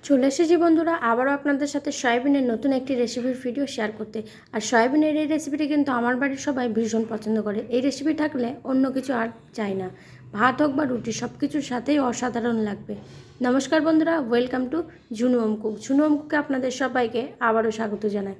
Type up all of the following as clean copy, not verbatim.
চলে এসেছি বন্ধুরা আবারও আপনাদের সাথে সয়াবিনের নতুন একটি রেসিপির ভিডিও শেয়ার করতে। আর সয়াবিনের এই রেসিপিটি কিন্তু আমার বাড়ির সবাই ভীষণ পছন্দ করে। এই রেসিপি থাকলে অন্য কিছু আর চাই না, ভাত হোক বা রুটি সব কিছুর সাথেই অসাধারণ লাগবে। নমস্কার বন্ধুরা, welcome to Jhunu home cook. Jhunu home কুকে আপনাদের সবাইকে আবারও স্বাগত জানাই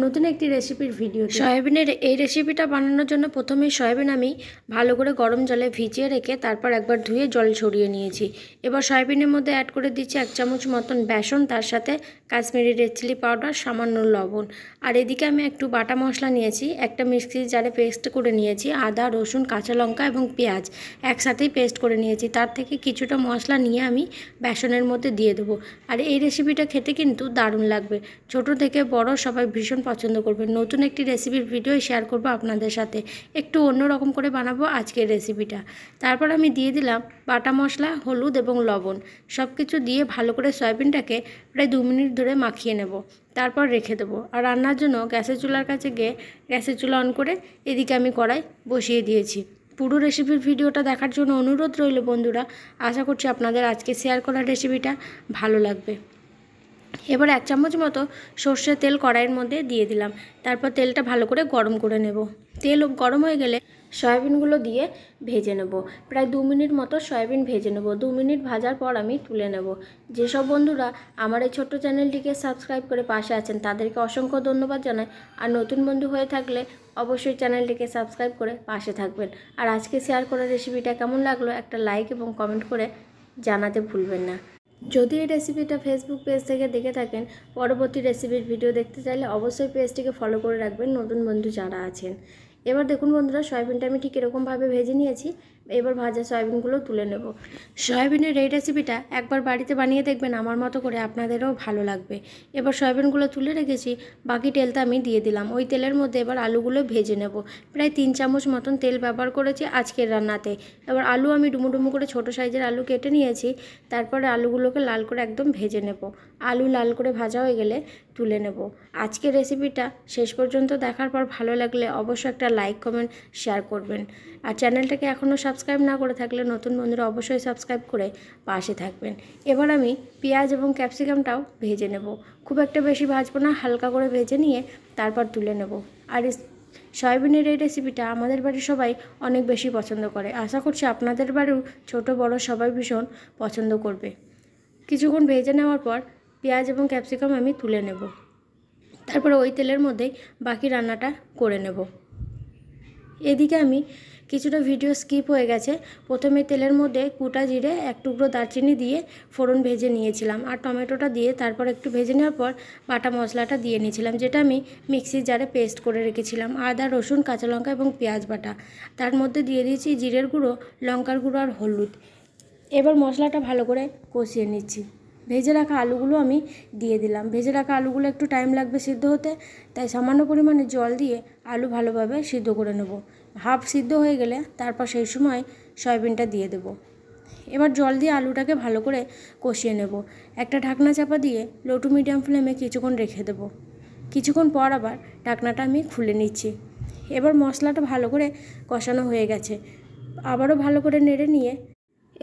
নতুন একটি রেসিপির ভিডিও। সয়াবিনের এই রেসিপিটা বানানোর জন্য প্রথমেই সয়াবিন আমি ভালো করে গরম জলে ভিজিয়ে রেখে তারপর একবার ধুয়ে জল ছড়িয়ে নিয়েছি। এবার সয়াবিনের মধ্যে অ্যাড করে দিচ্ছি 1 চামচ মতন বেসন, তার সাথে কাশ্মীরি রেড চিলি পাউডার, সামান্য লবণ। আর এদিকে আমি একটু বাটা মশলা নিয়েছি, একটা মিক্সি জারে পেস্ট করে নিয়েছি। আদা, রসুন, কাঁচা লঙ্কা এবং পেঁয়াজ একসাথেই পেস্ট করে নিয়েছি। তার থেকে কিছুটা মশলা নিয়ে আমি বেসনের মধ্যে দিয়ে দেবো। আর এই রেসিপিটা খেতে কিন্তু দারুণ লাগবে, ছোট থেকে বড় সবাই ভীষণ পছন্দ করবে। নতুন একটি রেসিপির ভিডিও শেয়ার করব আপনাদের সাথে, একটু অন্যরকম করে বানাবো আজকের রেসিপিটা। তারপর আমি দিয়ে দিলাম বাটা মশলা, হলুদ এবং লবণ, সব কিছু দিয়ে ভালো করে সয়াবিনটাকে প্রায় 2 মিনিট ধরে মাখিয়ে নেব, তারপর রেখে দেবো। আর রান্নার জন্য গ্যাসের চুলার কাছে গিয়ে গ্যাসের চুলা অন করে এদিকে আমি কড়াই বসিয়ে দিয়েছি। পুরো রেসিপির ভিডিওটা দেখার জন্য অনুরোধ রইল বন্ধুরা। আশা করছি আপনাদের আজকে শেয়ার করা রেসিপিটা ভালো লাগবে। এবার 1 চামচ মতো সর্ষের তেল কড়াইয়ের মধ্যে দিয়ে দিলাম। তারপর তেলটা ভালো করে গরম করে নেব। তেল গরম হয়ে গেলে সয়াবিনগুলো দিয়ে ভেজে নেব। প্রায় 2 মিনিট মতো সয়াবিন ভেজে নেব। 2 মিনিট ভাজার পর আমি তুলে নেব। যেসব বন্ধুরা আমার এই ছোট্ট চ্যানেলটিকে সাবস্ক্রাইব করে পাশে আছেন তাদেরকে অসংখ্য ধন্যবাদ জানাই। আর নতুন বন্ধু হয়ে থাকলে অবশ্যই চ্যানেলটিকে সাবস্ক্রাইব করে পাশে থাকবেন। আর আজকে শেয়ার করা রেসিপিটা কেমন লাগলো একটা লাইক এবং কমেন্ট করে জানাতে ভুলবেন না। যদি এই রেসিপিটা ফেসবুক পেজ থেকে দেখে থাকেন, পরবর্তী রেসিপির ভিডিও দেখতে চাইলে অবশ্যই পেজটিকে ফলো করে রাখবেন নতুন বন্ধু যারা আছেন। এবার দেখুন বন্ধুরা, সয়াবিনটা আমি ঠিক এরকমভাবে ভেজে নিয়েছি। এবার ভাজা সয়াবিনগুলো তুলে নেব। সয়াবিনের এই রেসিপিটা একবার বাড়িতে বানিয়ে দেখবেন, আমার মতো করে আপনাদেরও ভালো লাগবে। এবার সয়াবিনগুলো তুলে রেখেছি, বাকি তেলটা আমি দিয়ে দিলাম। ওই তেলের মধ্যে এবার আলুগুলো ভেজে নেব। প্রায় 3 চামচ মতন তেল ব্যবহার করেছি আজকের রান্নাতে। এবার আলু আমি ডুমো ডুমো করে ছোটো সাইজের আলু কেটে নিয়েছি। তারপরে আলুগুলোকে লাল করে একদম ভেজে নেব। আলু লাল করে ভাজা হয়ে গেলে তুলে নেব। আজকের রেসিপিটা শেষ পর্যন্ত দেখার পর ভালো লাগলে অবশ্যই একটা লাইক, কমেন্ট, শেয়ার করবেন। আর চ্যানেলটাকে এখনও সাবস্ক্রাইব না করে থাকলে নতুন বন্ধুরা অবশ্যই সাবস্ক্রাইব করে পাশে থাকবেন। এবার আমি পেঁয়াজ এবং ক্যাপসিকামটাও ভেজে নেব। খুব একটা বেশি ভাজবো না, হালকা করে ভেজে নিয়ে তারপর তুলে নেব। আর সয়াবিনের এই রেসিপিটা আমাদের বাড়ির সবাই অনেক বেশি পছন্দ করে। আশা করছি আপনাদের বাড়িও ছোট বড় সবাই ভীষণ পছন্দ করবে। কিছুক্ষণ ভেজে নেওয়ার পর পেঁয়াজ এবং ক্যাপসিকাম আমি তুলে নেব। তারপরে ওই তেলের মধ্যেই বাকি রান্নাটা করে নেব। এদিকে আমি কিছুটা ভিডিও স্কিপ হয়ে গেছে। প্রথমে তেলের মধ্যে গোটা জিরে, 1 টুকরো দারচিনি দিয়ে ফোড়ন ভেজে নিয়েছিলাম। আর টমেটোটা দিয়ে তারপর একটু ভেজে নেওয়ার পর বাটা মশলাটা দিয়ে নিয়েছিলাম, যেটা আমি মিক্সির জারে পেস্ট করে রেখেছিলাম। আদা, রসুন, কাঁচা লঙ্কা এবং পেঁয়াজ বাটা। তার মধ্যে দিয়ে দিয়েছি জিরের গুঁড়ো, লঙ্কার গুঁড়ো আর হলুদ। এবার মশলাটা ভালো করে কষিয়ে নিচ্ছি। ভেজে রাখা আলুগুলো আমি দিয়ে দিলাম। ভেজে রাখা আলুগুলো একটু টাইম লাগবে সিদ্ধ হতে, তাই সামান্য পরিমাণে জল দিয়ে আলু ভালোভাবে সিদ্ধ করে নেব। হাফ সিদ্ধ হয়ে গেলে তারপর সেই সময় সয়াবিনটা দিয়ে দেব। এবার জল দিয়ে আলুটাকে ভালো করে কষিয়ে নেব। একটা ঢাকনা চাপা দিয়ে লো টু মিডিয়াম ফ্লেমে কিছুক্ষণ রেখে দেব। কিছুক্ষণ পর আবার ঢাকনাটা আমি খুলে নিচ্ছি। এবার মশলাটা ভালো করে কষানো হয়ে গেছে। আবারও ভালো করে নেড়ে নিয়ে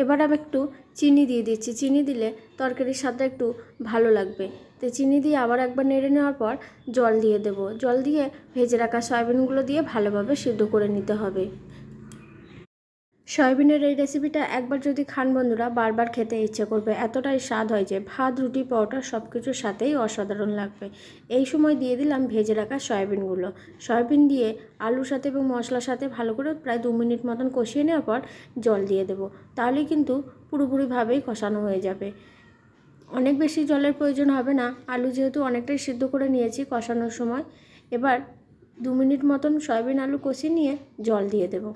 এবার আমি একটু চিনি দিয়ে দিচ্ছি। চিনি দিলে তরকারির স্বাদটা একটু ভালো লাগবে। তো চিনি দিয়ে আবার একবার নেড়ে নেওয়ার পর জল দিয়ে দেব। জল দিয়ে ভেজে রাখা সয়াবিনগুলো দিয়ে ভালোভাবে সিদ্ধ করে নিতে হবে। সয়াবিনের এই রেসিপিটা একবার যদি খান বন্ধুরা বারবার খেতে ইচ্ছে করবে, এতটাই স্বাদ হয় যে ভাত, রুটি, পরোটা সব কিছুর সাথেই অসাধারণ লাগবে। এই সময় দিয়ে দিলাম ভেজে রাখা সয়াবিনগুলো। সয়াবিন দিয়ে আলুর সাথে এবং মশলার সাথে ভালো করে প্রায় 2 মিনিট মতন কষিয়ে নেওয়ার পর জল দিয়ে দেবো। তাহলেই কিন্তু পুরোপুরিভাবেই কষানো হয়ে যাবে। অনেক বেশি জলের প্রয়োজন হবে না, আলু যেহেতু অনেকটাই সিদ্ধ করে নিয়েছি কষানোর সময়। এবার 2 মিনিট মতন সয়াবিন আলু কষিয়ে নিয়ে জল দিয়ে দেবো।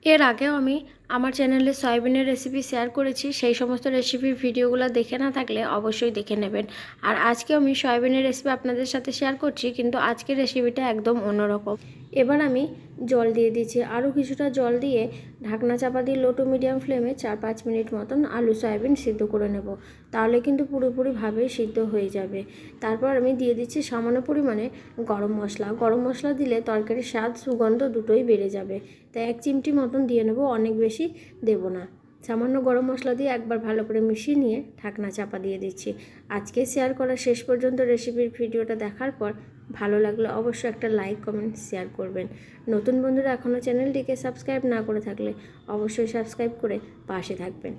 এর আগেও আমি আমার চ্যানেলে সয়াবিনের রেসিপি শেয়ার করেছি, সেই সমস্ত রেসিপির ভিডিওগুলো দেখে না থাকলে অবশ্যই দেখে নেবেন। আর আজকে আমি সয়াবিনের রেসিপি আপনাদের সাথে শেয়ার করছি, কিন্তু আজকের রেসিপিটা একদম অন্যরকম। এবার আমি জল দিয়ে দিচ্ছি। আরও কিছুটা জল দিয়ে ঢাকনা চাপা দিয়ে লো টু মিডিয়াম ফ্লেমে 4-5 মিনিট মতন আলু সয়াবিন সিদ্ধ করে নেব। তাহলে কিন্তু পুরোপুরিভাবে সিদ্ধ হয়ে যাবে। তারপর আমি দিয়ে দিচ্ছি সামান্য পরিমাণে গরম মশলা। গরম মশলা দিলে তরকারির স্বাদ, সুগন্ধ দুটোই বেড়ে যাবে, তাই 1 চিমটি মতন দিয়ে নেব, অনেক বেশি দেব না। সামান্য গরম মশলা দিয়ে একবার ভালো করে মিশিয়ে নিয়ে ঢাকনা চাপা দিয়ে দিচ্ছি। আজকে শেয়ার করা শেষ পর্যন্ত রেসিপির ভিডিওটা দেখার পর ভালো লাগলে অবশ্যই একটা লাইক কমেন্ট শেয়ার করবেন। নতুন বন্ধুরা এখনও চ্যানেলটিকে সাবস্ক্রাইব না করে থাকলে অবশ্যই সাবস্ক্রাইব করে পাশে থাকবেন।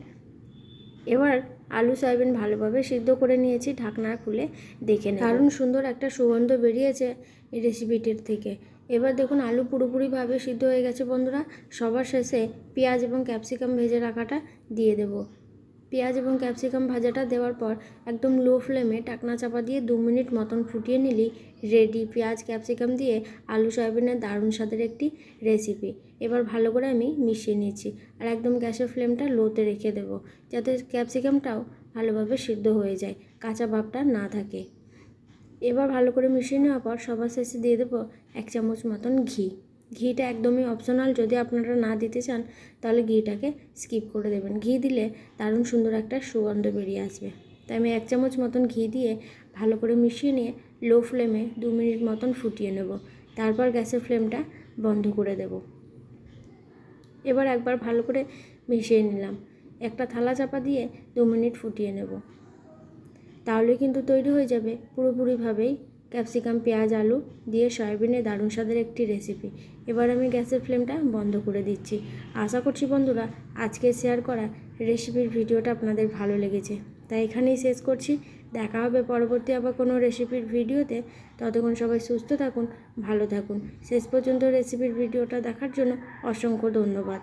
এবার আলু সয়াবিন ভালোভাবে সিদ্ধ করে নিয়েছি, ঢাকনা খুলে দেখে নেব। দারুণ সুন্দর একটা সুগন্ধ বেরিয়েছে এই রেসিপিটির থেকে। এবার দেখুন আলু পুরোপুরিভাবে সিদ্ধ হয়ে গেছে বন্ধুরা। সবার শেষে পেঁয়াজ এবং ক্যাপসিকাম ভেজে রাখাটা দিয়ে দেব। পেঁয়াজ এবং ক্যাপসিকাম ভাজাটা দেওয়ার পর একদম লো ফ্লেমে ঢাকনা চাপা দিয়ে 2 মিনিট মতন ফুটিয়ে নিলেই রেডি পেঁয়াজ ক্যাপসিকাম দিয়ে আলু সয়াবিনের দারুণ স্বাদের একটি রেসিপি। এবার ভালো করে আমি মিশিয়ে নিচ্ছি আর একদম গ্যাসের ফ্লেমটা লোতে রেখে দেব, যাতে ক্যাপসিকামটাও ভালোভাবে সিদ্ধ হয়ে যায়, কাঁচা ভাবটা না থাকে। এবার ভালো করে মিশিয়ে নেওয়ার পর সবার শেষে দিয়ে দেবো 1 চামচ মতন ঘি। ঘিটা একদমই অপশনাল, যদি আপনারা না দিতে চান তাহলে ঘিটাকে স্কিপ করে দেবেন। ঘি দিলে দারুণ সুন্দর একটা সুগন্ধ বেরিয়ে আসবে। তাই আমি 1 চামচ মতন ঘি দিয়ে ভালো করে মিশিয়ে নিয়ে লো ফ্লেমে 2 মিনিট মতন ফুটিয়ে নেব। তারপর গ্যাসের ফ্লেমটা বন্ধ করে দেব। এবার একবার ভালো করে মিশিয়ে নিলাম, একটা থালা চাপা দিয়ে 2 মিনিট ফুটিয়ে নেব। তাহলে কিন্তু তৈরি হয়ে যাবে পুরোপুরিভাবেই ক্যাপসিকাম পেঁয়াজ আলু দিয়ে সয়াবিনের দারুণ স্বাদের একটি রেসিপি। এবার আমি গ্যাসের ফ্লেমটা বন্ধ করে দিচ্ছি। আশা করছি বন্ধুরা আজকে শেয়ার করা রেসিপির ভিডিওটা আপনাদের ভালো লেগেছে। তাই এখানেই শেষ করছি। দেখা হবে পরবর্তী আবার কোনো রেসিপির ভিডিওতে। ততক্ষণ সবাই সুস্থ থাকুন, ভালো থাকুন। শেষ পর্যন্ত রেসিপির ভিডিওটা দেখার জন্য অসংখ্য ধন্যবাদ।